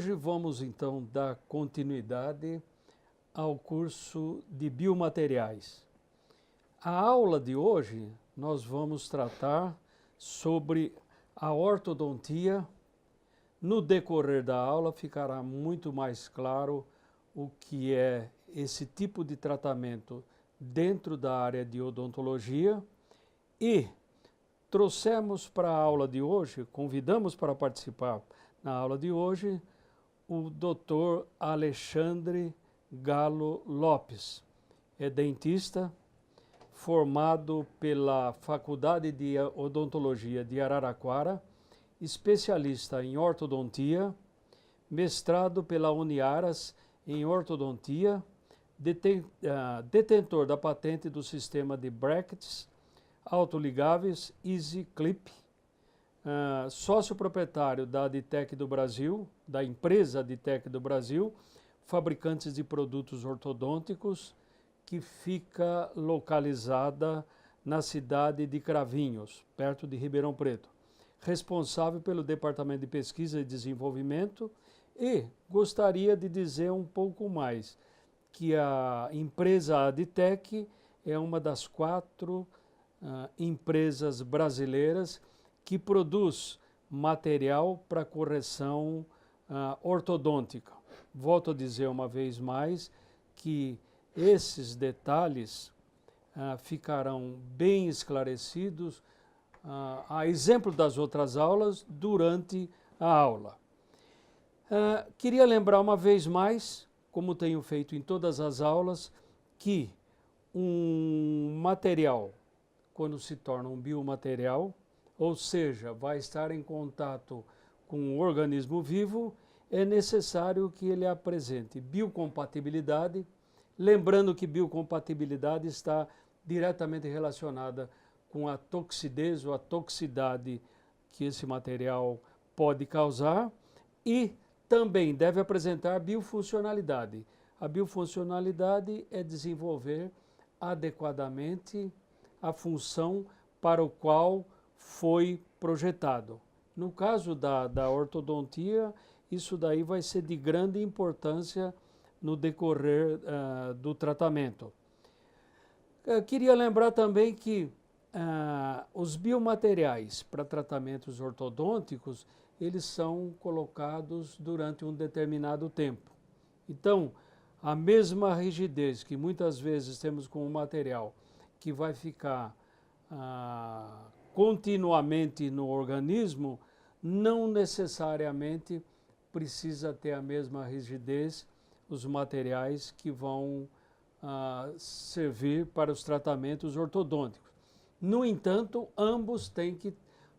Hoje vamos então dar continuidade ao curso de biomateriais. A aula de hoje nós vamos tratar sobre a ortodontia. No decorrer da aula ficará muito mais claro o que é esse tipo de tratamento dentro da área de odontologia e trouxemos para a aula de hoje, convidamos para participar na aula de hoje, o Dr. Alexandre Galo Lopes. É dentista, formado pela Faculdade de Odontologia de Araraquara, especialista em ortodontia, mestrado pela Uniaras em ortodontia, detentor da patente do sistema de brackets autoligáveis Easy Clip, sócio proprietário da Aditec do Brasil, da empresa Aditec do Brasil, fabricantes de produtos ortodônticos, que fica localizada na cidade de Cravinhos, perto de Ribeirão Preto. Responsável pelo Departamento de Pesquisa e Desenvolvimento, e gostaria de dizer um pouco mais, que a empresa Aditec é uma das 4 empresas brasileiras que produz material para correção ortodôntica. Volto a dizer uma vez mais que esses detalhes ficarão bem esclarecidos, a exemplo das outras aulas, durante a aula. Queria lembrar uma vez mais, como tenho feito em todas as aulas, que um material, quando se torna um biomaterial, ou seja, vai estar em contato com um organismo vivo, é necessário que ele apresente biocompatibilidade, lembrando que biocompatibilidade está diretamente relacionada com a toxidez ou a toxicidade que esse material pode causar, e também deve apresentar biofuncionalidade. A biofuncionalidade é desenvolver adequadamente a função para o qual foi projetado. No caso da ortodontia, isso daí vai ser de grande importância no decorrer do tratamento. Queria lembrar também que os biomateriais para tratamentos ortodônticos, eles são colocados durante um determinado tempo. Então, a mesma rigidez que muitas vezes temos com o material que vai ficar continuamente no organismo, não necessariamente precisa ter a mesma rigidez os materiais que vão servir para os tratamentos ortodônticos. No entanto, ambos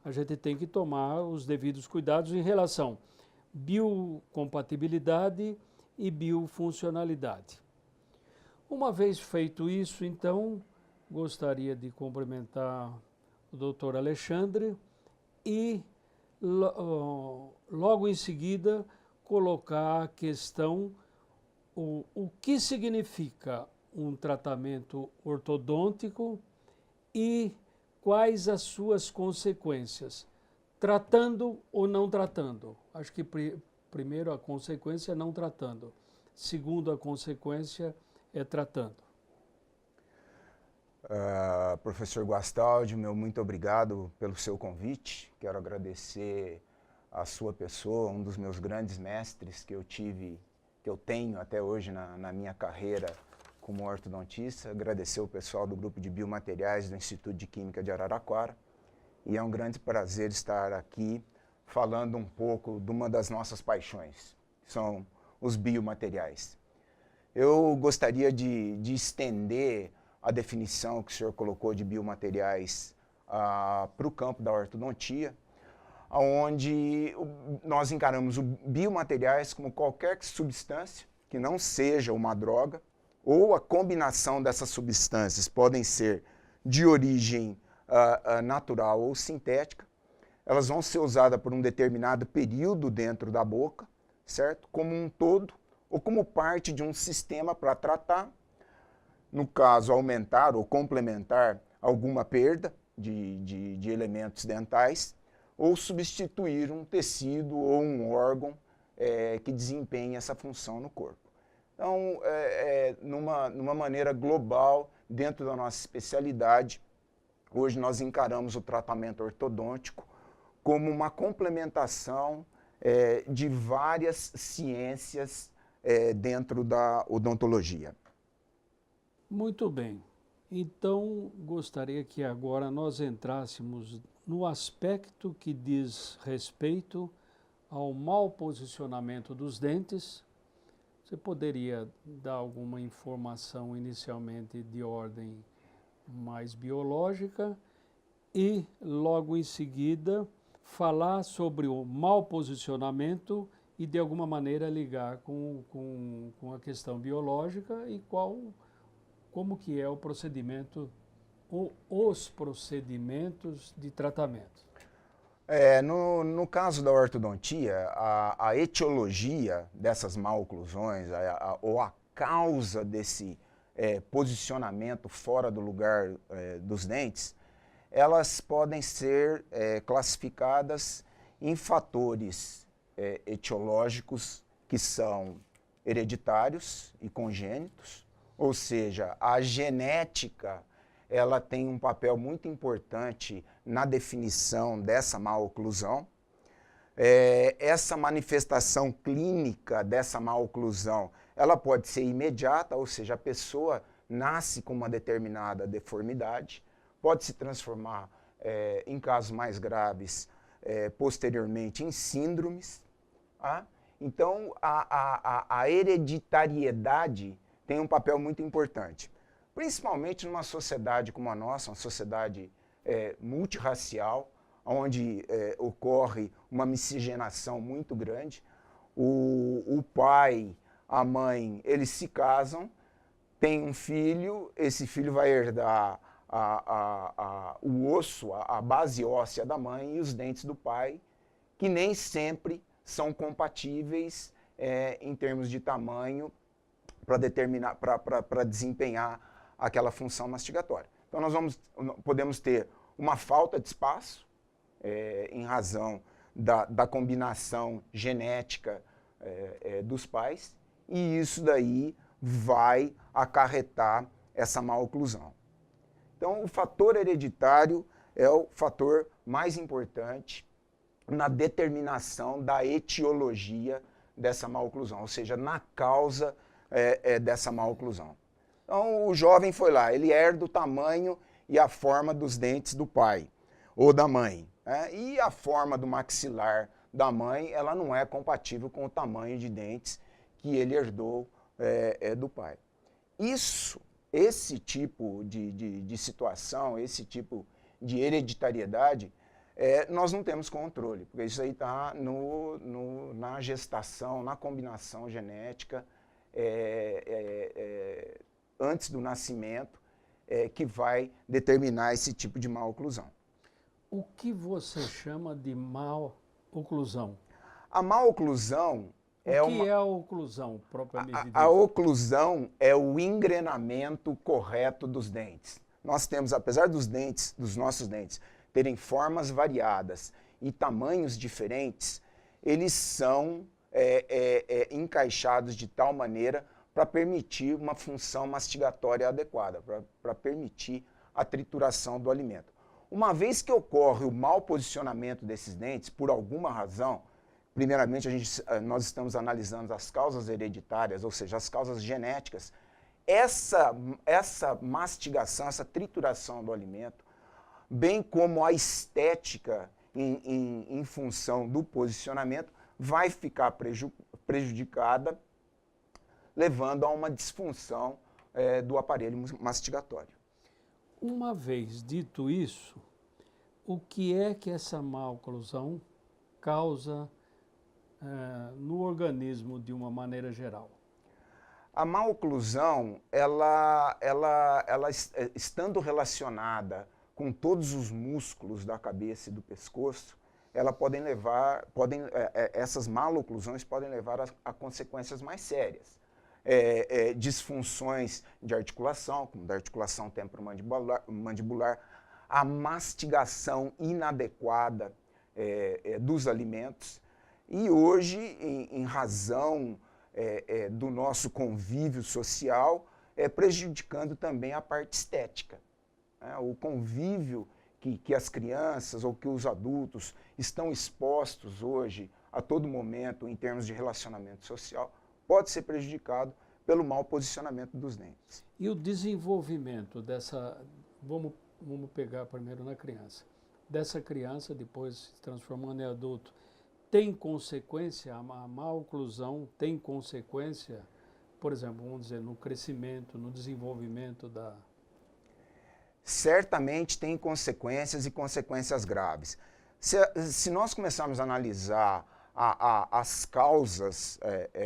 a gente tem que tomar os devidos cuidados em relação à biocompatibilidade e biofuncionalidade. Uma vez feito isso, então, gostaria de cumprimentar o Dr. Alexandre e logo em seguida colocar a questão o que significa um tratamento ortodôntico e quais as suas consequências, tratando ou não tratando. Acho que primeiro a consequência é não tratando, segundo a consequência é tratando. Professor Guastaldi, meu muito obrigado pelo seu convite. Quero agradecer a sua pessoa, um dos meus grandes mestres que eu tenho até hoje na minha carreira como ortodontista. Agradecer o pessoal do grupo de biomateriais do Instituto de Química de Araraquara. E é um grande prazer estar aqui falando um pouco de uma das nossas paixões, que são os biomateriais. Eu gostaria de estender a definição que o senhor colocou de biomateriais para o campo da ortodontia, onde nós encaramos biomateriais como qualquer substância que não seja uma droga, ou a combinação dessas substâncias podem ser de origem natural ou sintética. Elas vão ser usadas por um determinado período dentro da boca, certo? Como um todo, ou como parte de um sistema para tratar, no caso, aumentar ou complementar alguma perda de elementos dentais, ou substituir um tecido ou um órgão que desempenhem essa função no corpo. Então, numa maneira global, dentro da nossa especialidade, hoje nós encaramos o tratamento ortodôntico como uma complementação de várias ciências dentro da odontologia. Muito bem. Então, gostaria que agora nós entrássemos no aspecto que diz respeito ao mau posicionamento dos dentes. Você poderia dar alguma informação inicialmente de ordem mais biológica e, logo em seguida, falar sobre o mau posicionamento e, de alguma maneira, ligar com a questão biológica e como que é o procedimento ou os procedimentos de tratamento. No caso da ortodontia, a etiologia dessas maloclusões ou a causa desse posicionamento fora do lugar dos dentes, elas podem ser classificadas em fatores etiológicos que são hereditários e congênitos, ou seja, a genética ela tem um papel muito importante na definição dessa maloclusão. Essa manifestação clínica dessa maloclusão, ela pode ser imediata, ou seja, a pessoa nasce com uma determinada deformidade, pode se transformar, em casos mais graves, posteriormente em síndromes. Tá? Então, a hereditariedade tem um papel muito importante, principalmente numa sociedade como a nossa, uma sociedade multirracial, onde ocorre uma miscigenação muito grande. O pai, a mãe, eles se casam, tem um filho, esse filho vai herdar o osso, a base óssea da mãe e os dentes do pai, que nem sempre são compatíveis em termos de tamanho para desempenhar aquela função mastigatória. Então nós podemos ter uma falta de espaço em razão da combinação genética dos pais, e isso daí vai acarretar essa maloclusão. Então o fator hereditário é o fator mais importante na determinação da etiologia dessa maloclusão, ou seja, na causa dessa maloclusão. Então o jovem foi lá, ele herda o tamanho e a forma dos dentes do pai ou da mãe. E a forma do maxilar da mãe, ela não é compatível com o tamanho de dentes que ele herdou do pai. Esse tipo de situação, esse tipo de hereditariedade, nós não temos controle, porque isso aí está na gestação, na combinação genética, antes do nascimento, que vai determinar esse tipo de maloclusão. O que você chama de maloclusão? A maloclusão é o que é a oclusão, propriamente dita? A oclusão é o engrenamento correto dos dentes. Nós temos, apesar dos nossos dentes, terem formas variadas e tamanhos diferentes, eles são encaixados de tal maneira para permitir uma função mastigatória adequada, para permitir a trituração do alimento. Uma vez que ocorre o mau posicionamento desses dentes, por alguma razão, primeiramente nós estamos analisando as causas hereditárias, ou seja, as causas genéticas. Essa mastigação, essa trituração do alimento, bem como a estética em função do posicionamento, vai ficar prejudicada, levando a uma disfunção do aparelho mastigatório. Uma vez dito isso, o que é que essa maloclusão causa no organismo de uma maneira geral? A maloclusão, ela estando relacionada com todos os músculos da cabeça e do pescoço, essas maloclusões podem levar a consequências mais sérias. Disfunções de articulação, como da articulação temporomandibular, a mastigação inadequada dos alimentos E hoje, em razão do nosso convívio social, prejudicando também a parte estética. O convívio que as crianças ou que os adultos estão expostos hoje a todo momento em termos de relacionamento social pode ser prejudicado pelo mau posicionamento dos dentes. E o desenvolvimento dessa, vamos pegar primeiro na criança, dessa criança depois se transformando em adulto, tem consequência, a má oclusão tem consequência, por exemplo, vamos dizer, no crescimento, no desenvolvimento da... Certamente tem consequências e consequências graves. Se nós começarmos a analisar as causas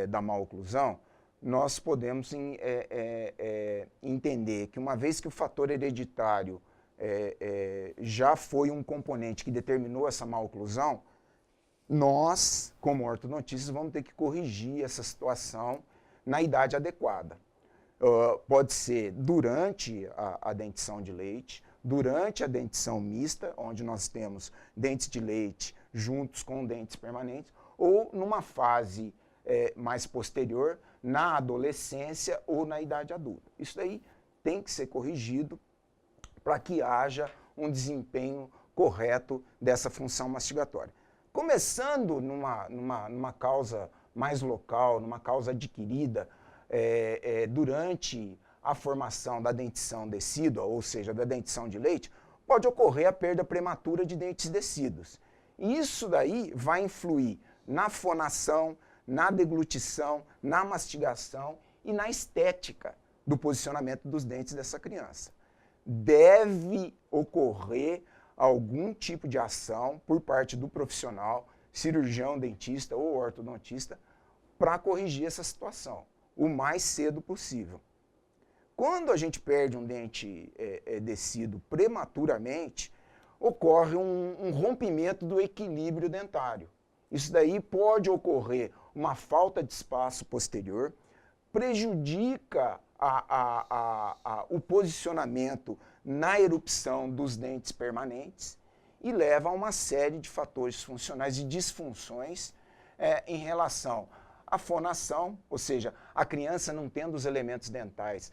da má oclusão, nós podemos entender que uma vez que o fator hereditário já foi um componente que determinou essa má oclusão, nós, como ortodontistas, vamos ter que corrigir essa situação na idade adequada. Pode ser durante a dentição de leite, durante a dentição mista, onde nós temos dentes de leite juntos com dentes permanentes, ou numa fase mais posterior, na adolescência ou na idade adulta. Isso daí tem que ser corrigido para que haja um desempenho correto dessa função mastigatória. Começando numa causa mais local, numa causa adquirida durante a formação da dentição decídua, ou seja, da dentição de leite, pode ocorrer a perda prematura de dentes decíduos. E isso daí vai influir na fonação, na deglutição, na mastigação e na estética do posicionamento dos dentes dessa criança. Deve ocorrer algum tipo de ação por parte do profissional, cirurgião, dentista ou ortodontista, para corrigir essa situação o mais cedo possível. Quando a gente perde um dente decíduo prematuramente, ocorre um rompimento do equilíbrio dentário. Isso daí pode ocorrer uma falta de espaço posterior, prejudica o posicionamento na erupção dos dentes permanentes e leva a uma série de fatores funcionais e disfunções em relação à fonação, ou seja, a criança não tendo os elementos dentais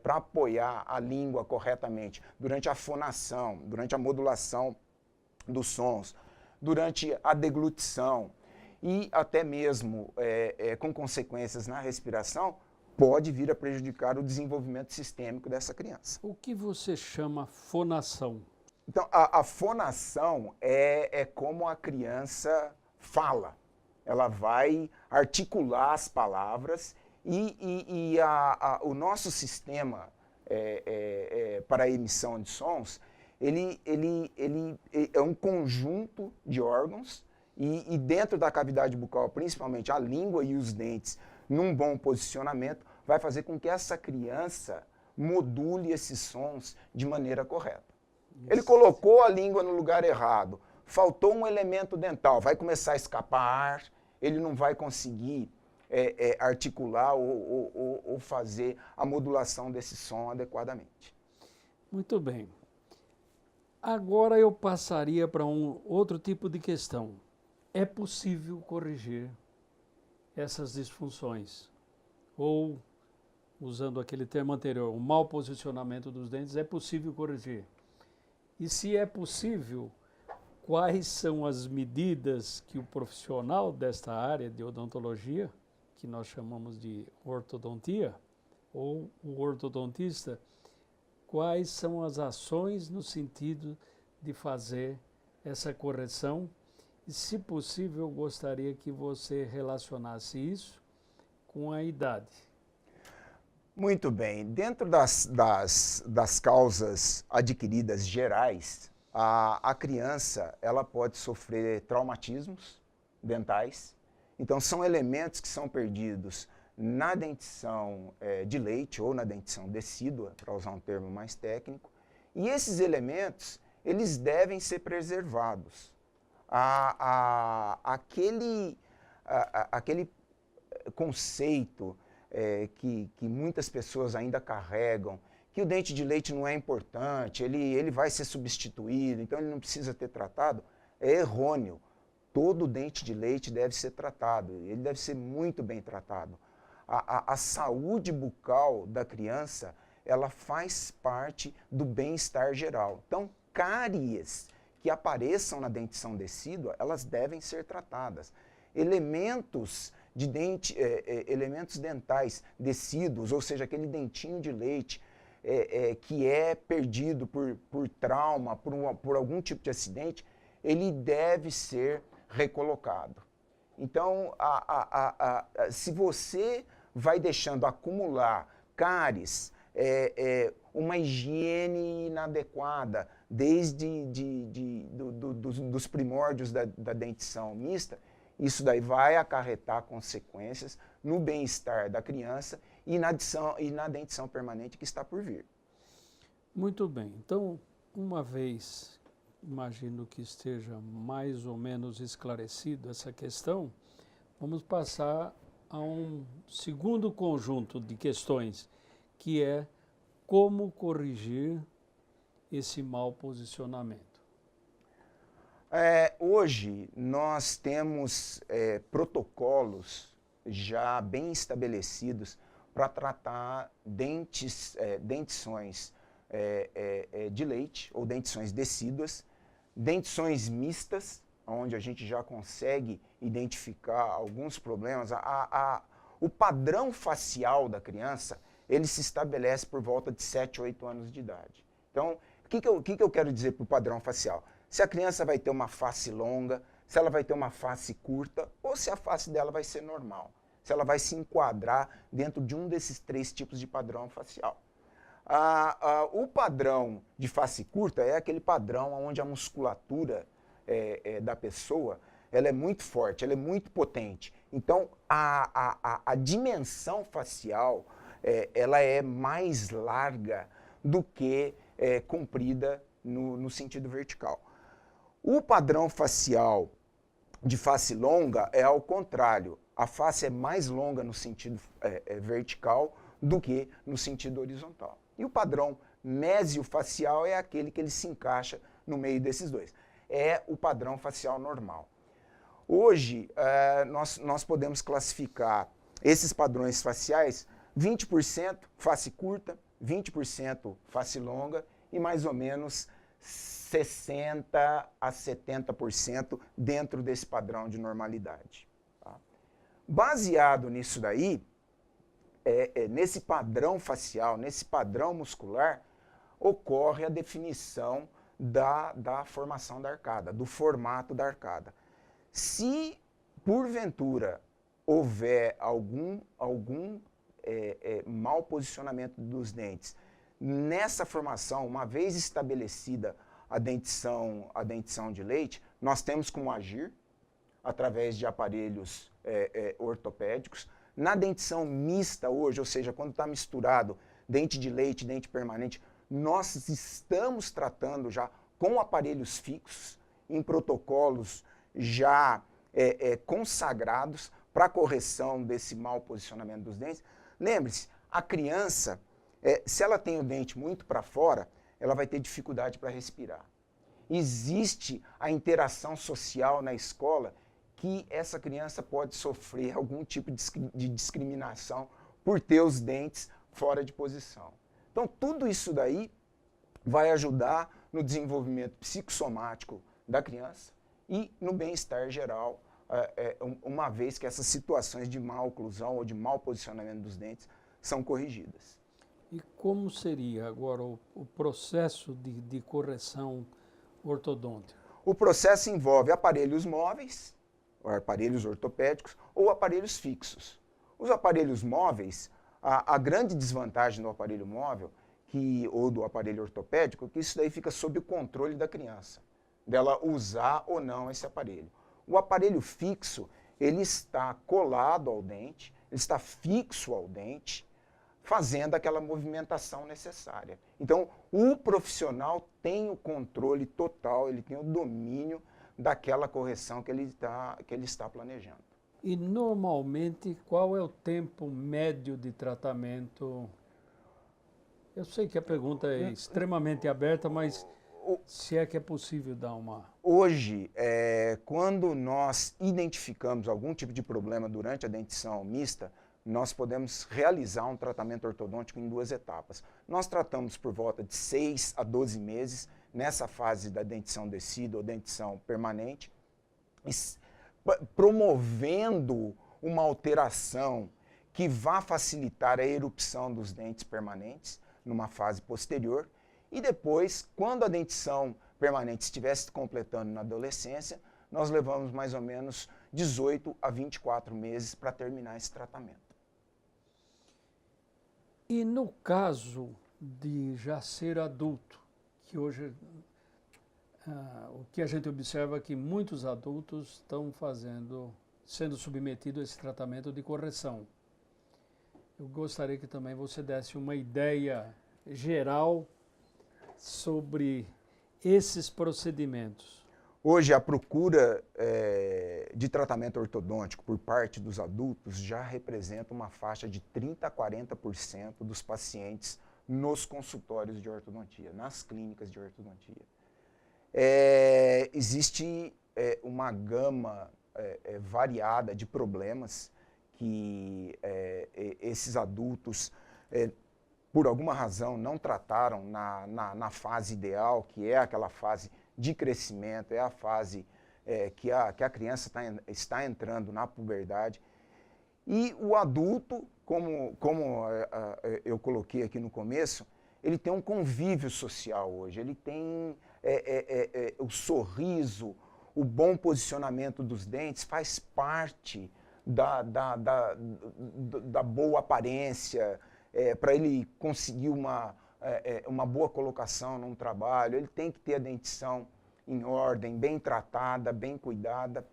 para apoiar a língua corretamente durante a fonação, durante a modulação dos sons, durante a deglutição e até mesmo com consequências na respiração, pode vir a prejudicar o desenvolvimento sistêmico dessa criança. O que você chama fonação? Então, a fonação é como a criança fala. Ela vai articular as palavras e o nosso sistema para a emissão de sons, ele é um conjunto de órgãos e dentro da cavidade bucal, principalmente a língua e os dentes, num bom posicionamento, vai fazer com que essa criança module esses sons de maneira correta. Ele colocou a língua no lugar errado, faltou um elemento dental, vai começar a escapar ar, ele não vai conseguir articular ou fazer a modulação desse som adequadamente. Muito bem. Agora eu passaria para um outro tipo de questão. É possível corrigir essas disfunções? Ou, usando aquele termo anterior, o mau posicionamento dos dentes, é possível corrigir? E se é possível, quais são as medidas que o profissional desta área de odontologia, que nós chamamos de ortodontia, ou o ortodontista, quais são as ações no sentido de fazer essa correção? E, se possível, eu gostaria que você relacionasse isso com a idade. Muito bem. Dentro das causas adquiridas gerais, a criança ela pode sofrer traumatismos dentais. Então, são elementos que são perdidos na dentição de leite ou na dentição decídua, para usar um termo mais técnico. E esses elementos, eles devem ser preservados. Aquele conceito que muitas pessoas ainda carregam, que o dente de leite não é importante, ele vai ser substituído, então ele não precisa ter tratado, é errôneo. todo dente de leite deve ser tratado, ele deve ser muito bem tratado. A saúde bucal da criança, ela faz parte do bem-estar geral. Então, cáries que apareçam na dentição decídua, elas devem ser tratadas. Elementos elementos dentais decíduos, ou seja, aquele dentinho de leite que é perdido por trauma, por algum tipo de acidente, ele deve ser recolocado. Então, se você vai deixando acumular cáries, uma higiene inadequada, desde dos primórdios da dentição mista, isso daí vai acarretar consequências no bem-estar da criança e na dentição permanente que está por vir. Muito bem. Então, uma vez, imagino que esteja mais ou menos esclarecido essa questão, vamos passar a um segundo conjunto de questões, que é como corrigir esse mau posicionamento. Hoje nós temos protocolos já bem estabelecidos para tratar dentições de leite ou dentições decíduas, dentições mistas, onde a gente já consegue identificar alguns problemas. O padrão facial da criança, ele se estabelece por volta de 7, 8 anos de idade. Então, o que eu quero dizer para o padrão facial? Se a criança vai ter uma face longa, se ela vai ter uma face curta, ou se a face dela vai ser normal. Se ela vai se enquadrar dentro de um desses 3 tipos de padrão facial. O padrão de face curta é aquele padrão onde a musculatura da pessoa ela é muito forte, ela é muito potente. Então, a dimensão facial ela é mais larga do que comprida no sentido vertical. O padrão facial de face longa é ao contrário. A face é mais longa no sentido vertical do que no sentido horizontal. E o padrão mesiofacial é aquele que ele se encaixa no meio desses dois. É o padrão facial normal. Hoje, nós podemos classificar esses padrões faciais 20% face curta, 20% face longa e mais ou menos 60% a 70% dentro desse padrão de normalidade. Tá? Baseado nisso daí, nesse padrão facial, nesse padrão muscular, ocorre a definição da formação da arcada, do formato da arcada. Se, porventura, houver algum mau posicionamento dos dentes nessa formação, uma vez estabelecida a dentição de leite, nós temos como agir através de aparelhos ortopédicos. Na dentição mista hoje, ou seja, quando está misturado dente de leite e dente permanente, nós estamos tratando já com aparelhos fixos, em protocolos já consagrados para a correção desse mau posicionamento dos dentes. Lembre-se, a criança, se ela tem o dente muito para fora, ela vai ter dificuldade para respirar. Existe a interação social na escola que essa criança pode sofrer algum tipo de discriminação por ter os dentes fora de posição. Então, tudo isso daí vai ajudar no desenvolvimento psicossomático da criança e no bem-estar geral, uma vez que essas situações de má oclusão ou de mau posicionamento dos dentes são corrigidas. E como seria agora o processo de correção ortodôntica? O processo envolve aparelhos móveis, ou aparelhos ortopédicos, ou aparelhos fixos. Os aparelhos móveis, a grande desvantagem do aparelho móvel ou do aparelho ortopédico é que isso daí fica sob o controle da criança, dela usar ou não esse aparelho. O aparelho fixo, ele está colado ao dente, ele está fixo ao dente, fazendo aquela movimentação necessária. Então, o profissional tem o controle total, ele tem o domínio daquela correção que ele está planejando. E, normalmente, qual é o tempo médio de tratamento? Eu sei que a pergunta é extremamente aberta, mas Se é que é possível dar uma... Hoje, quando nós identificamos algum tipo de problema durante a dentição mista, nós podemos realizar um tratamento ortodôntico em 2 etapas. Nós tratamos por volta de 6 a 12 meses, nessa fase da dentição decida ou dentição permanente, promovendo uma alteração que vá facilitar a erupção dos dentes permanentes, numa fase posterior, e depois, quando a dentição permanente estivesse completando na adolescência, nós levamos mais ou menos 18 a 24 meses para terminar esse tratamento. E no caso de já ser adulto, que hoje o que a gente observa é que muitos adultos estão sendo submetidos a esse tratamento de correção. Eu gostaria que também você desse uma ideia geral sobre esses procedimentos. Hoje, a procura de tratamento ortodôntico por parte dos adultos já representa uma faixa de 30% a 40% dos pacientes nos consultórios de ortodontia, nas clínicas de ortodontia. Existe uma gama variada de problemas que esses adultos, por alguma razão, não trataram na fase ideal, que é aquela fase de crescimento, é a fase que a criança está entrando na puberdade. E o adulto, como eu coloquei aqui no começo, ele tem um convívio social hoje, ele tem o sorriso, o bom posicionamento dos dentes faz parte da boa aparência, para ele conseguir uma boa colocação num trabalho, ele tem que ter a dentição em ordem, bem tratada, bem cuidada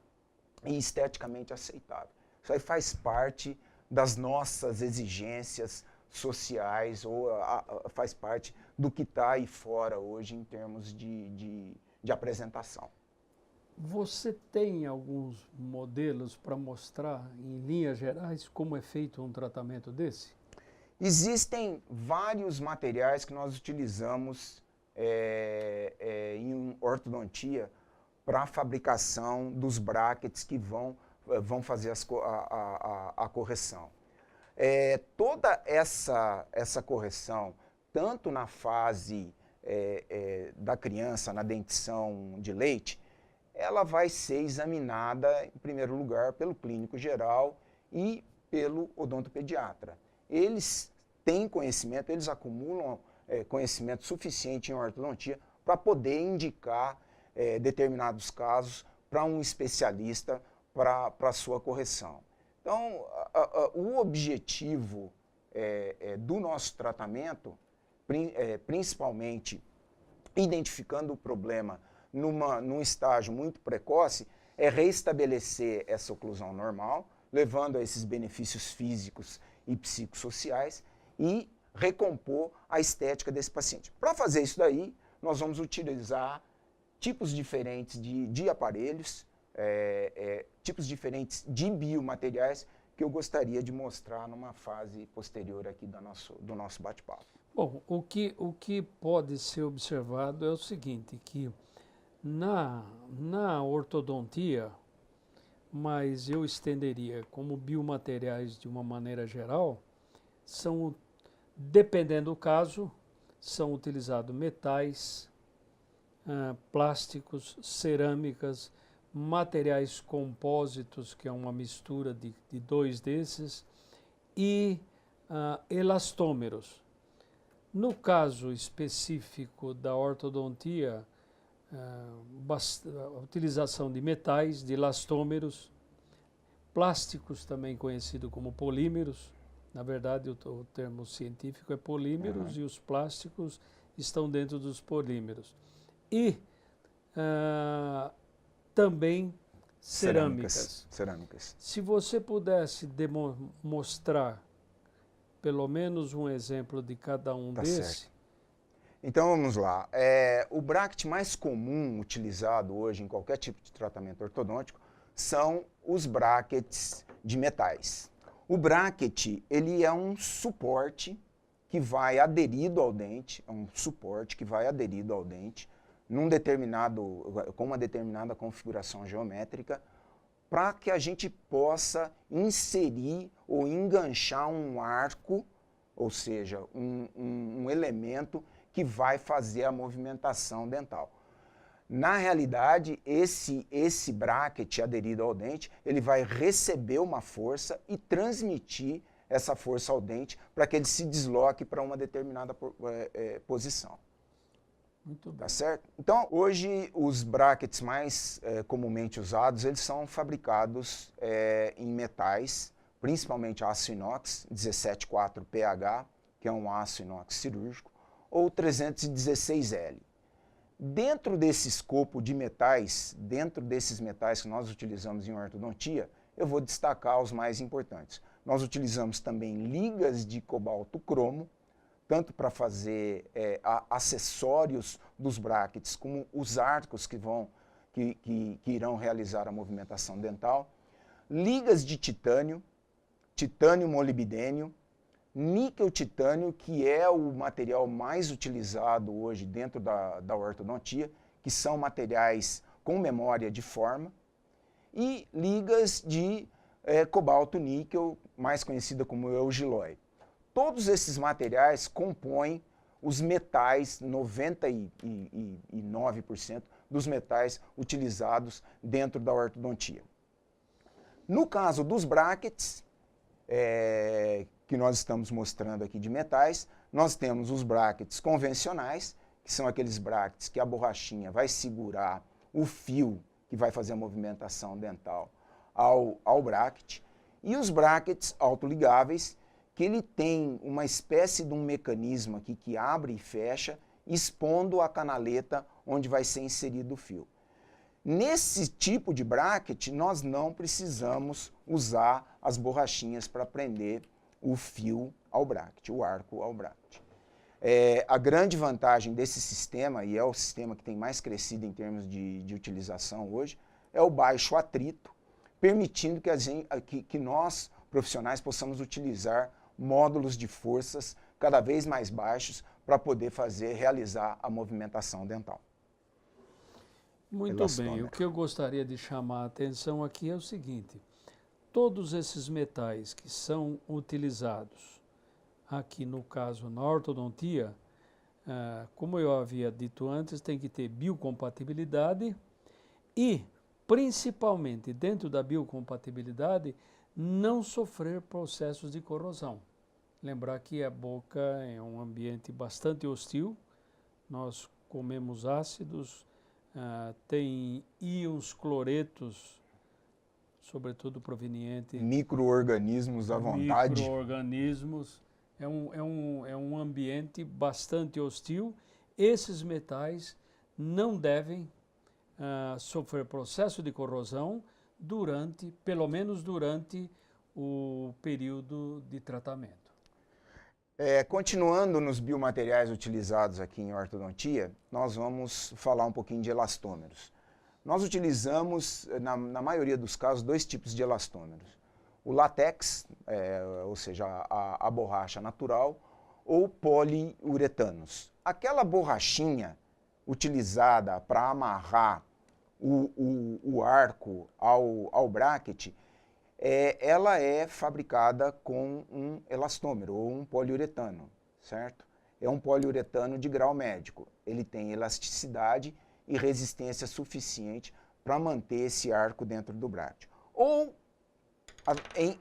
e esteticamente aceitável. Isso aí faz parte das nossas exigências sociais ou faz parte do que está aí fora hoje em termos de apresentação. Você tem alguns modelos para mostrar, em linhas gerais, como é feito um tratamento desse? Existem vários materiais que nós utilizamos em ortodontia para a fabricação dos brackets que vão fazer a correção. Toda essa correção, tanto na fase da criança, na dentição de leite, ela vai ser examinada, em primeiro lugar, pelo clínico geral e pelo odontopediatra. Eles têm conhecimento, eles acumulam conhecimento suficiente em ortodontia para poder indicar determinados casos para um especialista para a sua correção. Então, o objetivo do nosso tratamento, principalmente identificando o problema num estágio muito precoce, é reestabelecer essa oclusão normal, levando a esses benefícios físicos e psicossociais e recompor a estética desse paciente. Para fazer isso daí, nós vamos utilizar tipos diferentes de aparelhos, tipos diferentes de biomateriais que eu gostaria de mostrar numa fase posterior aqui do nosso bate-papo. Bom, o que pode ser observado é o seguinte, que na ortodontia, mas eu estenderia como biomateriais de uma maneira geral, dependendo do caso, são utilizados metais, plásticos, cerâmicas, materiais compósitos, que é uma mistura de 2 desses, e elastômeros. No caso específico da ortodontia, a utilização de metais, de elastômeros, plásticos também conhecido como polímeros. Na verdade, o termo científico é polímeros e os plásticos estão dentro dos polímeros. E também cerâmicas. Se você pudesse demonstrar pelo menos um exemplo de cada um desses. Certo. Então vamos lá. O bracket mais comum utilizado hoje em qualquer tipo de tratamento ortodôntico são os brackets de metais. O bracket, ele é um suporte que vai aderido ao dente, com uma determinada configuração geométrica, para que a gente possa inserir ou enganchar um arco, ou seja, um elemento que vai fazer a movimentação dental. Na realidade, esse bracket aderido ao dente, ele vai receber uma força e transmitir essa força ao dente para que ele se desloque para uma determinada posição. Muito bem. Tá certo? Então, hoje, os brackets mais comumente usados, eles são fabricados em metais, principalmente aço inox 174 PH, que é um aço inox cirúrgico, ou 316L. Dentro desse escopo de metais, dentro desses metais que nós utilizamos em ortodontia, eu vou destacar os mais importantes. Nós utilizamos também ligas de cobalto cromo, tanto para fazer acessórios dos brackets, como os arcos que irão realizar a movimentação dental, ligas de titânio, titânio molibdênio, níquel titânio, que é o material mais utilizado hoje dentro da ortodontia, que são materiais com memória de forma, e ligas de cobalto níquel, mais conhecida como eugiloy. Todos esses materiais compõem os metais, 99% dos metais utilizados dentro da ortodontia. No caso dos brackets, que nós estamos mostrando aqui de metais, nós temos os brackets convencionais, que são aqueles brackets que a borrachinha vai segurar o fio que vai fazer a movimentação dental ao bracket, e os brackets autoligáveis, que ele tem uma espécie de um mecanismo aqui que abre e fecha, expondo a canaleta onde vai ser inserido o fio. Nesse tipo de bracket, nós não precisamos usar as borrachinhas para prender o fio ao bracket, o arco ao bracket. A grande vantagem desse sistema, e é o sistema que tem mais crescido em termos de utilização hoje, é o baixo atrito, permitindo que nós, profissionais, possamos utilizar módulos de forças cada vez mais baixos para poder realizar a movimentação dental. Muito bem, o que eu gostaria de chamar a atenção aqui é o seguinte: todos esses metais que são utilizados aqui no caso na ortodontia, como eu havia dito antes, tem que ter biocompatibilidade e, principalmente dentro da biocompatibilidade, não sofrer processos de corrosão. Lembrar que a boca é um ambiente bastante hostil, nós comemos ácidos, tem íons cloretos, sobretudo provenientes... Micro-organismos à vontade. Micro-organismos, é um ambiente bastante hostil. Esses metais não devem sofrer processo de corrosão pelo menos durante o período de tratamento. Continuando nos biomateriais utilizados aqui em ortodontia, nós vamos falar um pouquinho de elastômeros. Nós utilizamos, na maioria dos casos, dois tipos de elastômeros. O látex, ou seja, a borracha natural, ou poliuretanos. Aquela borrachinha utilizada para amarrar o arco ao bracket, ela é fabricada com um elastômero ou um poliuretano, certo? É um poliuretano de grau médico. Ele tem elasticidade e resistência suficiente para manter esse arco dentro do bracket. Ou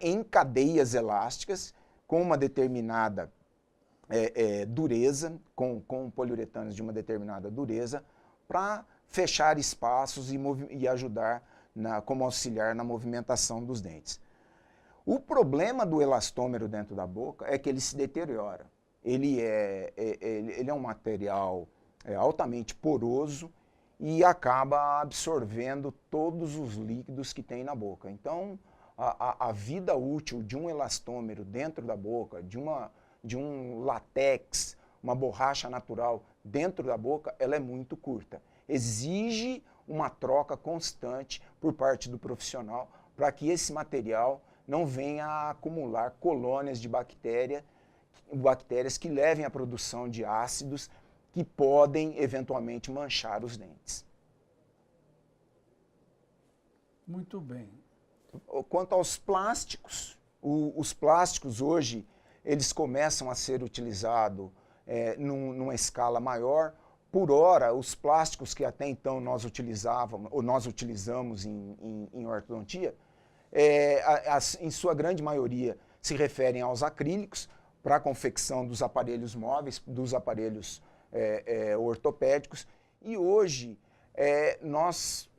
em cadeias elásticas com uma determinada dureza, com poliuretanos de uma determinada dureza, para fechar espaços e ajudar como auxiliar na movimentação dos dentes. O problema do elastômero dentro da boca é que ele se deteriora. Ele é um material altamente poroso e acaba absorvendo todos os líquidos que tem na boca. Então, a vida útil de um elastômero dentro da boca, de um látex, uma borracha natural dentro da boca, ela é muito curta. Exige uma troca constante por parte do profissional para que esse material não venha a acumular colônias de bactérias que levem à produção de ácidos que podem eventualmente manchar os dentes. Muito bem. Quanto aos plásticos, os plásticos hoje, eles começam a ser utilizados numa escala maior. Por hora, os plásticos que até então nós utilizamos em ortodontia, em sua grande maioria se referem aos acrílicos para a confecção dos aparelhos móveis, dos aparelhos ortopédicos. E hoje nós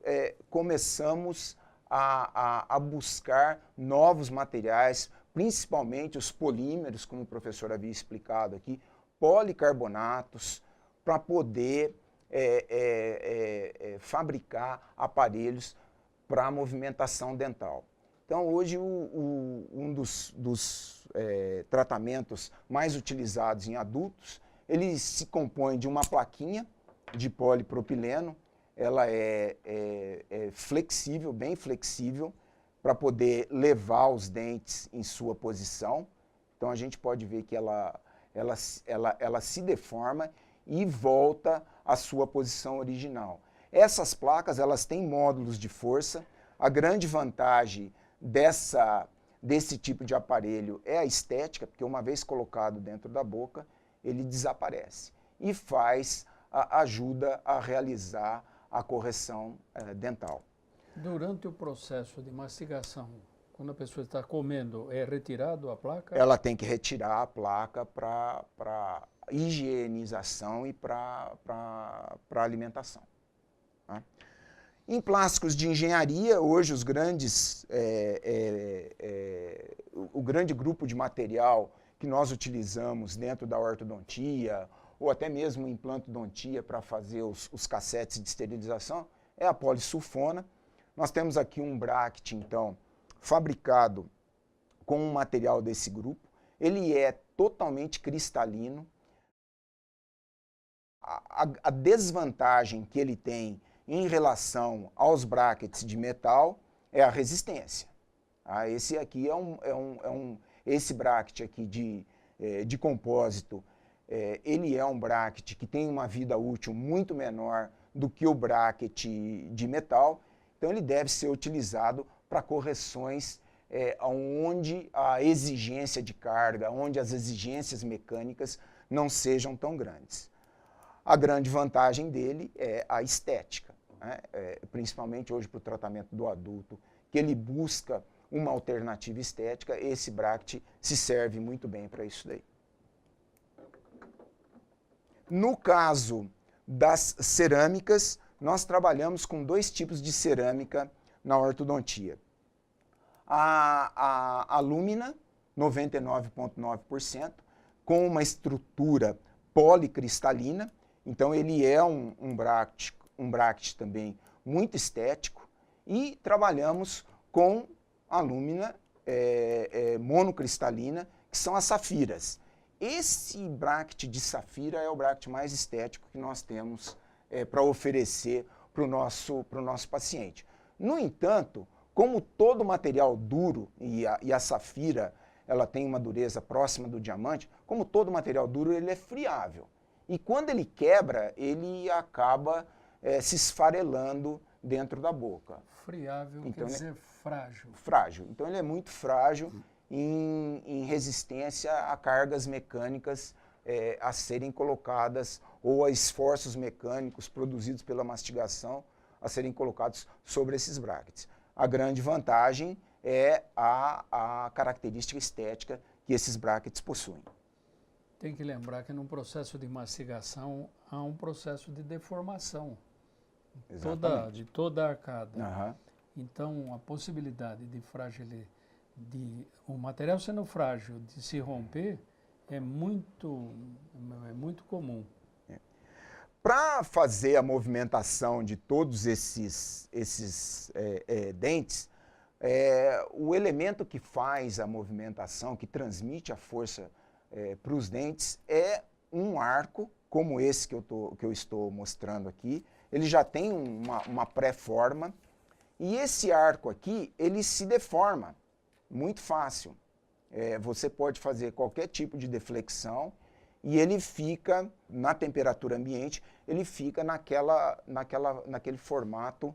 começamos a buscar novos materiais, principalmente os polímeros, como o professor havia explicado aqui, policarbonatos, para poder fabricar aparelhos para a movimentação dental. Então, hoje, um dos tratamentos mais utilizados em adultos, ele se compõe de uma plaquinha de polipropileno. Ela é flexível, bem flexível, para poder levar os dentes em sua posição. Então, a gente pode ver que ela se deforma e volta à sua posição original. Essas placas, elas têm módulos de força. A grande vantagem desse tipo de aparelho é a estética, porque uma vez colocado dentro da boca, ele desaparece e ajuda a realizar a correção dental. Durante o processo de mastigação, quando a pessoa está comendo, é retirado a placa? Ela tem que retirar a placa para higienização e para alimentação. Tá? Em plásticos de engenharia, hoje o grande grupo de material que nós utilizamos dentro da ortodontia, ou até mesmo implantodontia para fazer os cassetes de esterilização, é a polissulfona. Nós temos aqui um bracket, então, fabricado com um material desse grupo. Ele é totalmente cristalino. A desvantagem que ele tem em relação aos brackets de metal é a resistência. Esse aqui esse bracket aqui de compósito, ele é um bracket que tem uma vida útil muito menor do que o bracket de metal, então ele deve ser utilizado para correções onde a exigência de carga, onde as exigências mecânicas não sejam tão grandes. A grande vantagem dele é a estética, né? Principalmente hoje para o tratamento do adulto, que ele busca uma alternativa estética, esse bracket se serve muito bem para isso daí. No caso das cerâmicas, nós trabalhamos com dois tipos de cerâmica na ortodontia. A alúmina, 99,9%, com uma estrutura policristalina. Então, ele é um bracket também muito estético. E trabalhamos com alúmina monocristalina, que são as safiras. Esse bracket de safira é o bracket mais estético que nós temos para oferecer para o nosso paciente. No entanto, como todo material duro, e a safira ela tem uma dureza próxima do diamante, como todo material duro, ele é friável. E quando ele quebra, ele acaba se esfarelando dentro da boca. Friável então, quer dizer frágil. Frágil. Então ele é muito frágil em resistência a cargas mecânicas a serem colocadas ou a esforços mecânicos produzidos pela mastigação a serem colocados sobre esses brackets. A grande vantagem é a característica estética que esses brackets possuem. Tem que lembrar que num processo de mastigação há um processo de deformação de toda a arcada. Uhum. Então, a possibilidade o material sendo frágil, de se romper, é muito comum. Para fazer a movimentação de todos esses dentes, o elemento que faz a movimentação, que transmite a força para os dentes, é um arco, como esse que eu estou mostrando aqui. Ele já tem uma pré-forma, e esse arco aqui, ele se deforma muito fácil. Você pode fazer qualquer tipo de deflexão e ele fica, na temperatura ambiente, ele fica naquele formato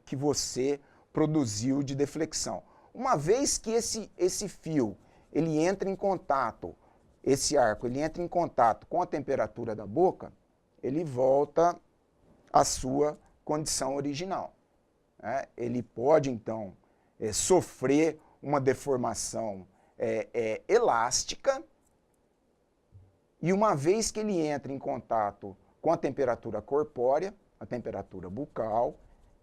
que você produziu de deflexão. Uma vez que esse fio ele entra em contato, esse arco ele entra em contato com a temperatura da boca, ele volta à sua condição original. Né? Ele pode, então, sofrer uma deformação elástica, e uma vez que ele entra em contato com a temperatura corpórea, a temperatura bucal,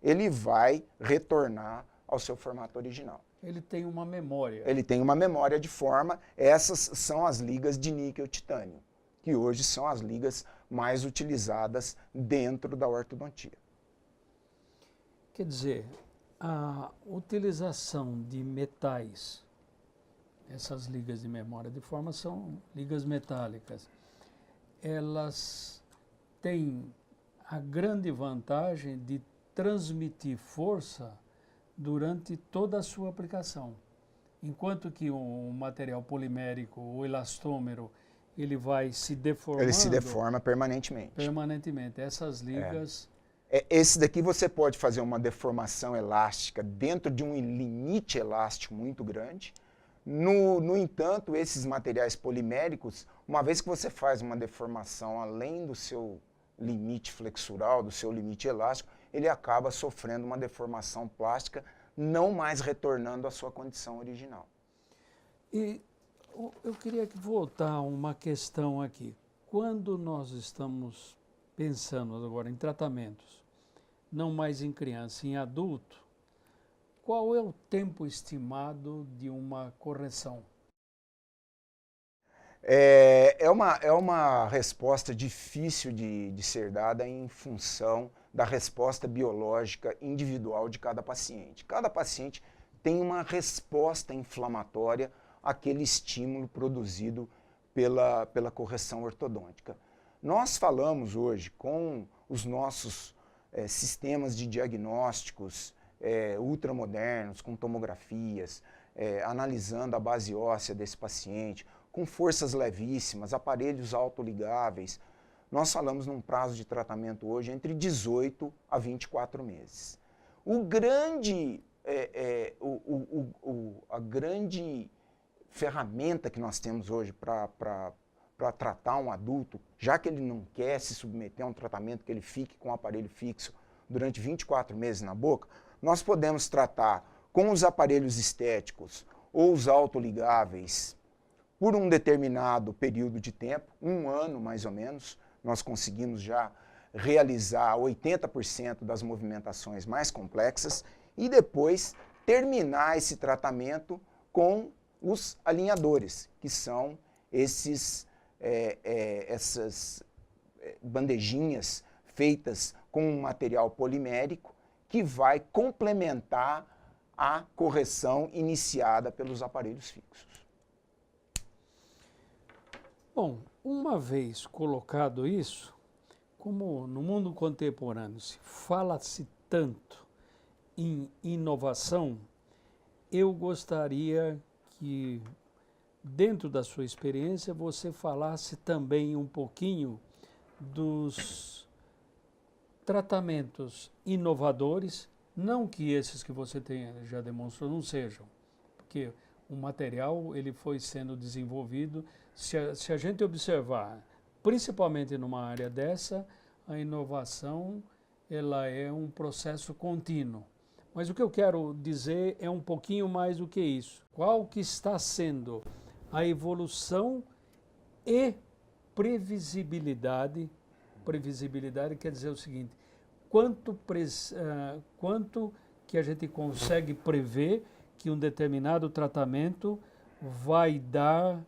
ele vai retornar ao seu formato original. Ele tem uma memória. Ele tem uma memória de forma. Essas são as ligas de níquel-titânio, que hoje são as ligas mais utilizadas dentro da ortodontia. Quer dizer, a utilização de metais, essas ligas de memória de forma são ligas metálicas, elas têm a grande vantagem de transmitir força durante toda a sua aplicação. Enquanto que um material polimérico, o elastômero, ele vai se deformando. Ele se deforma permanentemente. Permanentemente. Essas ligas... Esse daqui você pode fazer uma deformação elástica dentro de um limite elástico muito grande. No entanto, esses materiais poliméricos, uma vez que você faz uma deformação além do seu limite flexural, do seu limite elástico, ele acaba sofrendo uma deformação plástica, não mais retornando à sua condição original. E eu queria voltar a uma questão aqui. Quando nós estamos pensando agora em tratamentos, não mais em criança, em adulto, qual é o tempo estimado de uma correção? É uma resposta difícil de ser dada em função da resposta biológica individual de cada paciente. Cada paciente tem uma resposta inflamatória àquele estímulo produzido pela correção ortodôntica. Nós falamos hoje com os nossos sistemas de diagnósticos ultramodernos, com tomografias, analisando a base óssea desse paciente, com forças levíssimas, aparelhos autoligáveis. Nós falamos num prazo de tratamento hoje entre 18 a 24 meses. A grande ferramenta que nós temos hoje para tratar um adulto, já que ele não quer se submeter a um tratamento que ele fique com o aparelho fixo durante 24 meses na boca, nós podemos tratar com os aparelhos estéticos ou os autoligáveis por um determinado período de tempo, 1 ano mais ou menos. Nós conseguimos já realizar 80% das movimentações mais complexas e depois terminar esse tratamento com os alinhadores, que são essas bandejinhas feitas com um material polimérico que vai complementar a correção iniciada pelos aparelhos fixos. Bom, uma vez colocado isso, como no mundo contemporâneo fala-se tanto em inovação, eu gostaria que, dentro da sua experiência, você falasse também um pouquinho dos tratamentos inovadores, não que esses que você já demonstrou não sejam, porque o material ele foi sendo desenvolvido. Se a gente observar, principalmente numa área dessa, a inovação ela é um processo contínuo. Mas o que eu quero dizer é um pouquinho mais do que isso. Qual que está sendo a evolução e previsibilidade? Previsibilidade quer dizer o seguinte: quanto que a gente consegue prever que um determinado tratamento vai dar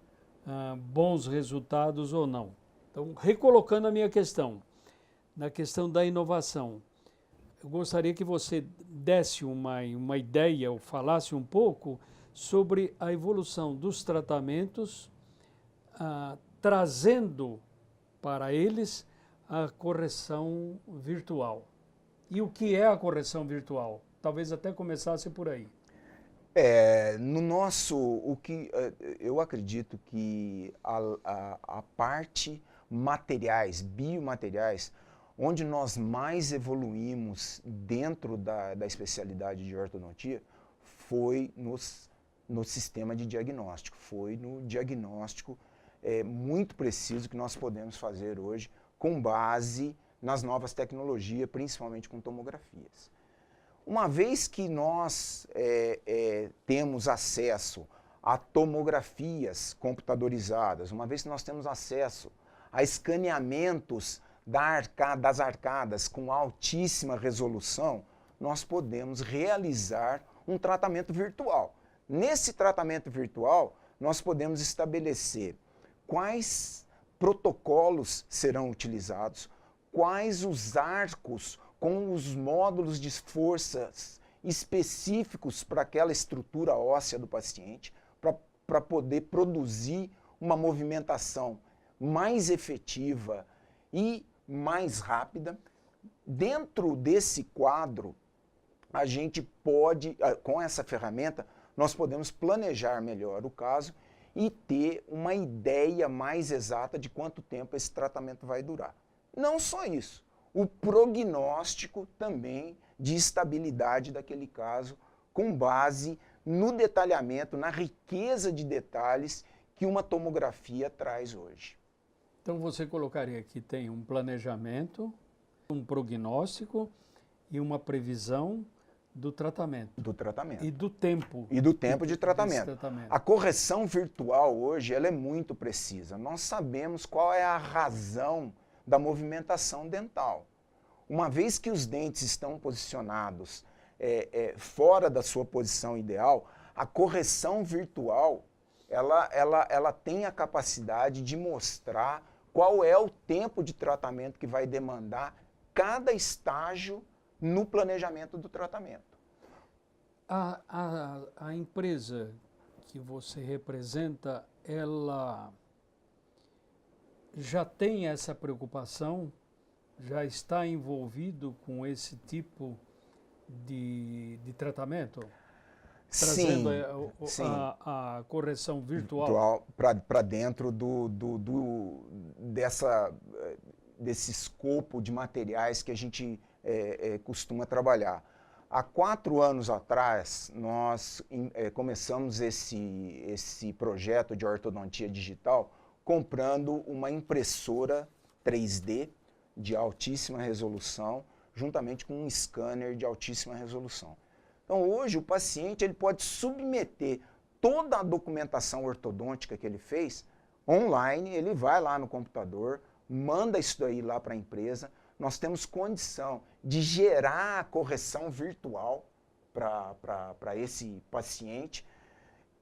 bons resultados ou não. Então, recolocando a minha questão, na questão da inovação, eu gostaria que você desse uma ideia ou falasse um pouco sobre a evolução dos tratamentos, trazendo para eles a correção virtual. E o que é a correção virtual? Talvez até começasse por aí. No nosso, eu acredito que a parte materiais, biomateriais, onde nós mais evoluímos dentro da especialidade de ortodontia foi no sistema de diagnóstico, foi no diagnóstico muito preciso que nós podemos fazer hoje com base nas novas tecnologias, principalmente com tomografias. Uma vez que nós temos acesso a tomografias computadorizadas, uma vez que nós temos acesso a escaneamentos das arcadas com altíssima resolução, nós podemos realizar um tratamento virtual. Nesse tratamento virtual, nós podemos estabelecer quais protocolos serão utilizados, quais os arcos com os módulos de forças específicos para aquela estrutura óssea do paciente, para poder produzir uma movimentação mais efetiva e mais rápida. Dentro desse quadro, a gente pode, com essa ferramenta, nós podemos planejar melhor o caso e ter uma ideia mais exata de quanto tempo esse tratamento vai durar. Não só isso, o prognóstico também de estabilidade daquele caso, com base no detalhamento, na riqueza de detalhes que uma tomografia traz hoje. Então você colocaria que tem um planejamento, um prognóstico e uma previsão do tratamento. Do tratamento. E do tempo. E do tempo de tratamento. A correção virtual hoje ela é muito precisa. Nós sabemos qual é a razão da movimentação dental. Uma vez que os dentes estão posicionados fora da sua posição ideal, a correção virtual ela tem a capacidade de mostrar qual é o tempo de tratamento que vai demandar cada estágio no planejamento do tratamento. A empresa que você representa, ela já tem essa preocupação, já está envolvido com esse tipo de tratamento? Trazendo sim, a correção virtual para dentro desse escopo de materiais que a gente costuma trabalhar. Há 4 anos atrás, nós começamos esse projeto de ortodontia digital comprando uma impressora 3D de altíssima resolução, juntamente com um scanner de altíssima resolução. Então, hoje, o paciente ele pode submeter toda a documentação ortodôntica que ele fez online, ele vai lá no computador, manda isso daí lá para a empresa, nós temos condição de gerar a correção virtual para esse paciente,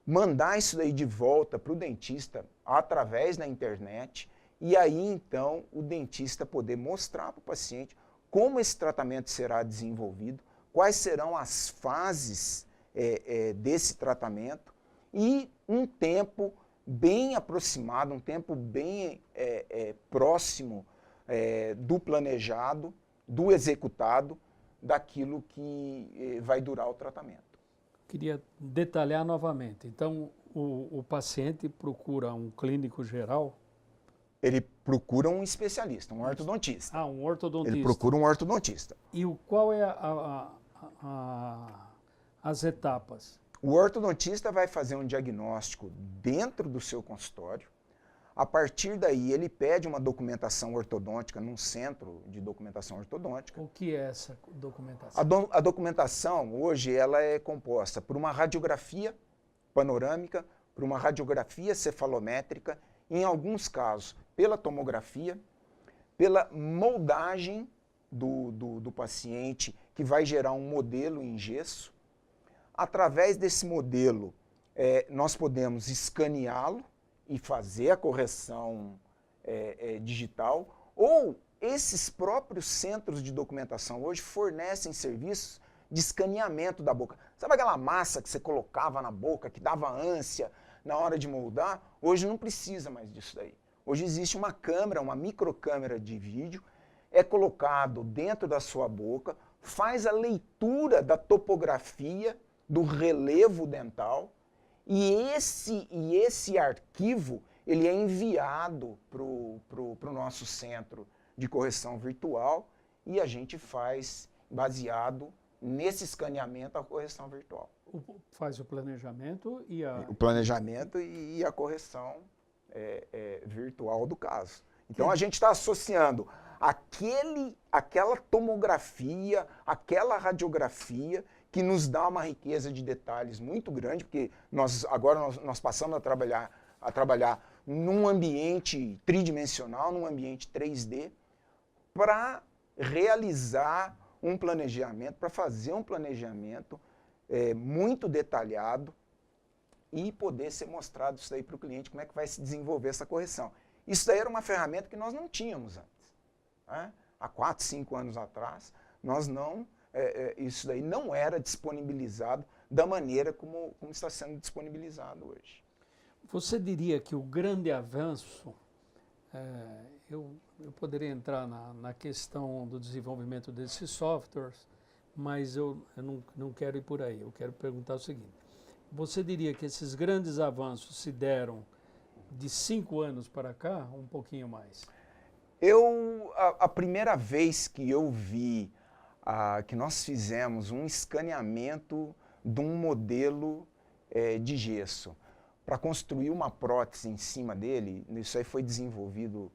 mandar isso daí de volta para o dentista através da internet, e aí, então, o dentista poder mostrar para o paciente como esse tratamento será desenvolvido, quais serão as fases desse tratamento e um tempo bem aproximado, um tempo bem próximo do planejado, do executado, daquilo que vai durar o tratamento. Queria detalhar novamente. Então, o paciente procura um clínico geral? Ele procura um especialista, um ortodontista. Ah, um ortodontista. Ele procura um ortodontista. E qual é as etapas? O ortodontista vai fazer um diagnóstico dentro do seu consultório. A partir daí, ele pede uma documentação ortodôntica num centro de documentação ortodôntica. O que é essa documentação? A documentação, hoje, ela é composta por uma radiografia panorâmica, por uma radiografia cefalométrica, em alguns casos, pela tomografia, pela moldagem do paciente, que vai gerar um modelo em gesso. Através desse modelo, nós podemos escaneá-lo e fazer a correção digital, ou esses próprios centros de documentação hoje fornecem serviços de escaneamento da boca. Sabe aquela massa que você colocava na boca, que dava ânsia na hora de moldar? Hoje não precisa mais disso daí. Hoje existe uma câmera, uma microcâmera de vídeo, é colocado dentro da sua boca, faz a leitura da topografia do relevo dental, e esse arquivo ele é enviado para o nosso centro de correção virtual e a gente faz, baseado nesse escaneamento, a correção virtual. Faz o planejamento e a... O planejamento e a correção virtual do caso. Então a gente está associando aquela tomografia, aquela radiografia que nos dá uma riqueza de detalhes muito grande, porque agora nós passamos a trabalhar num ambiente tridimensional, num ambiente 3D, para realizar um planejamento, para fazer um planejamento muito detalhado e poder ser mostrado isso daí para o cliente, como é que vai se desenvolver essa correção. Isso daí era uma ferramenta que nós não tínhamos antes. Né? Há 4, 5 anos atrás, isso daí não era disponibilizado da maneira como está sendo disponibilizado hoje. Você diria que o grande avanço, eu poderia entrar na questão do desenvolvimento desses softwares, mas eu não quero ir por aí. Eu quero perguntar o seguinte: você diria que esses grandes avanços se deram de 5 anos para cá, um pouquinho mais? A primeira vez que eu vi que nós fizemos um escaneamento de um modelo de gesso para construir uma prótese em cima dele, isso aí foi desenvolvido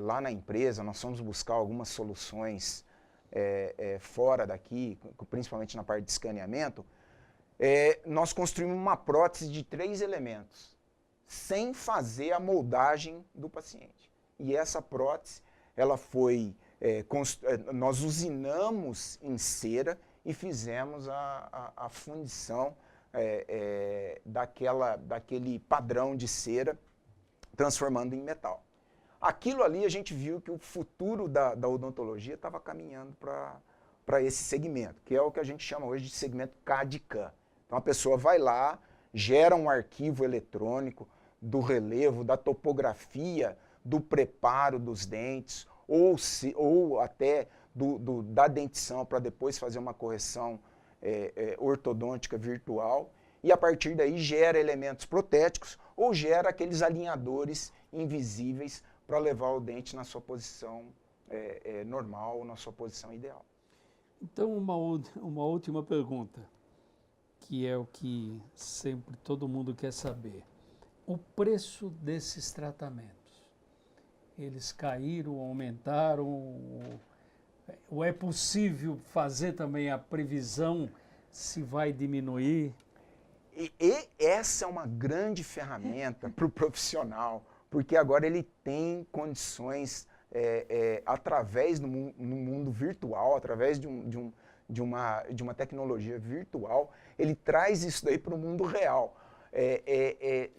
lá na empresa. Nós fomos buscar algumas soluções fora daqui, principalmente na parte de escaneamento. Nós construímos uma prótese de 3 elementos, sem fazer a moldagem do paciente. E essa prótese, ela foi, nós usinamos em cera e fizemos a fundição daquele padrão de cera, transformando em metal. Aquilo ali a gente viu que o futuro da odontologia estava caminhando para esse segmento, que é o que a gente chama hoje de segmento CAD/CAM. Então a pessoa vai lá, gera um arquivo eletrônico do relevo, da topografia, do preparo dos dentes, ou até da dentição, para depois fazer uma correção ortodôntica virtual, e a partir daí gera elementos protéticos ou gera aqueles alinhadores invisíveis para levar o dente na sua posição normal, na sua posição ideal. Então, uma última pergunta, que é o que sempre todo mundo quer saber. O preço desses tratamentos, eles caíram, aumentaram? Ou é possível fazer também a previsão se vai diminuir? E essa é uma grande ferramenta para o profissional, porque agora ele tem condições, através no mundo virtual, através de uma tecnologia virtual, ele traz isso daí para o mundo real,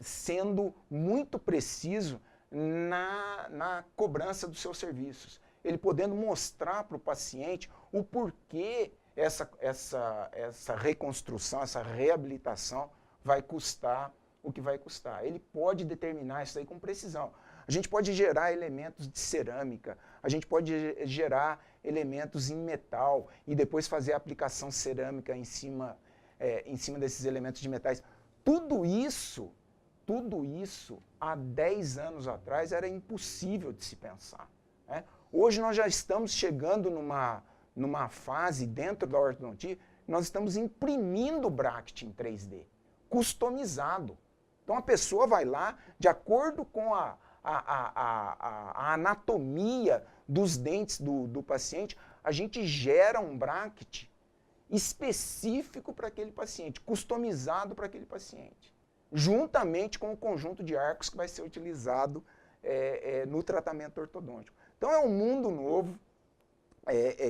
sendo muito preciso na cobrança dos seus serviços. Ele podendo mostrar para o paciente o porquê essa reconstrução, essa reabilitação vai custar o que vai custar. Ele pode determinar isso aí com precisão. A gente pode gerar elementos de cerâmica, a gente pode gerar elementos em metal e depois fazer a aplicação cerâmica em cima desses elementos de metais. Tudo isso, há 10 anos atrás, era impossível de se pensar, né? Hoje nós já estamos chegando numa fase dentro da ortodontia, nós estamos imprimindo o bracket em 3D, customizado. Então a pessoa vai lá, de acordo com a anatomia dos dentes do paciente, a gente gera um bracket específico para aquele paciente, customizado para aquele paciente, juntamente com o conjunto de arcos que vai ser utilizado no tratamento ortodôntico. Então é um mundo novo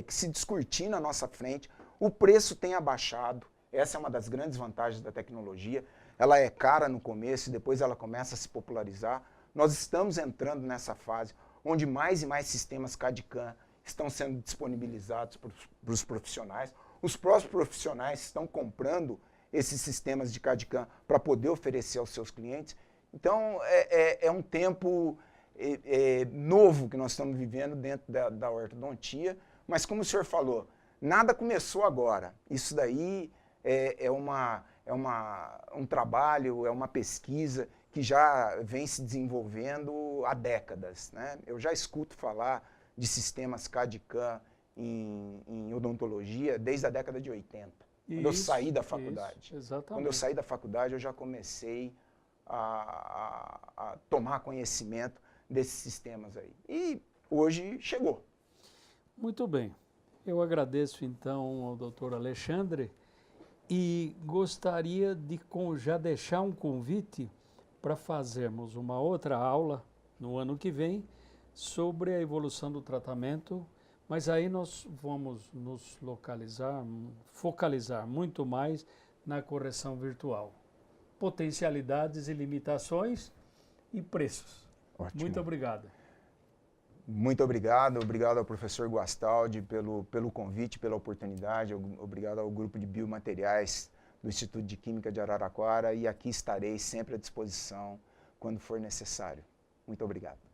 que se discutir na nossa frente. O preço tem abaixado, essa é uma das grandes vantagens da tecnologia. Ela é cara no começo e depois ela começa a se popularizar. Nós estamos entrando nessa fase onde mais e mais sistemas CAD/CAM estão sendo disponibilizados para os profissionais. Os próprios profissionais estão comprando esses sistemas de CAD/CAM para poder oferecer aos seus clientes. Então é um tempo novo que nós estamos vivendo dentro da ortodontia, mas como o senhor falou, nada começou agora. Isso daí um trabalho, é uma pesquisa que já vem se desenvolvendo há décadas, né? Eu já escuto falar de sistemas CAD/CAM em odontologia desde a década de 80, quando eu saí da faculdade. Exatamente. Quando eu saí da faculdade, eu já comecei a tomar conhecimento desses sistemas aí. E hoje chegou. Muito bem. Eu agradeço então ao doutor Alexandre e gostaria de já deixar um convite para fazermos uma outra aula no ano que vem sobre a evolução do tratamento, mas aí nós vamos nos focalizar muito mais na correção virtual. Potencialidades e limitações e preços. Ótimo. Muito obrigado. Muito obrigado. Obrigado ao professor Guastaldi pelo convite, pela oportunidade. Obrigado ao grupo de biomateriais do Instituto de Química de Araraquara e aqui estarei sempre à disposição quando for necessário. Muito obrigado.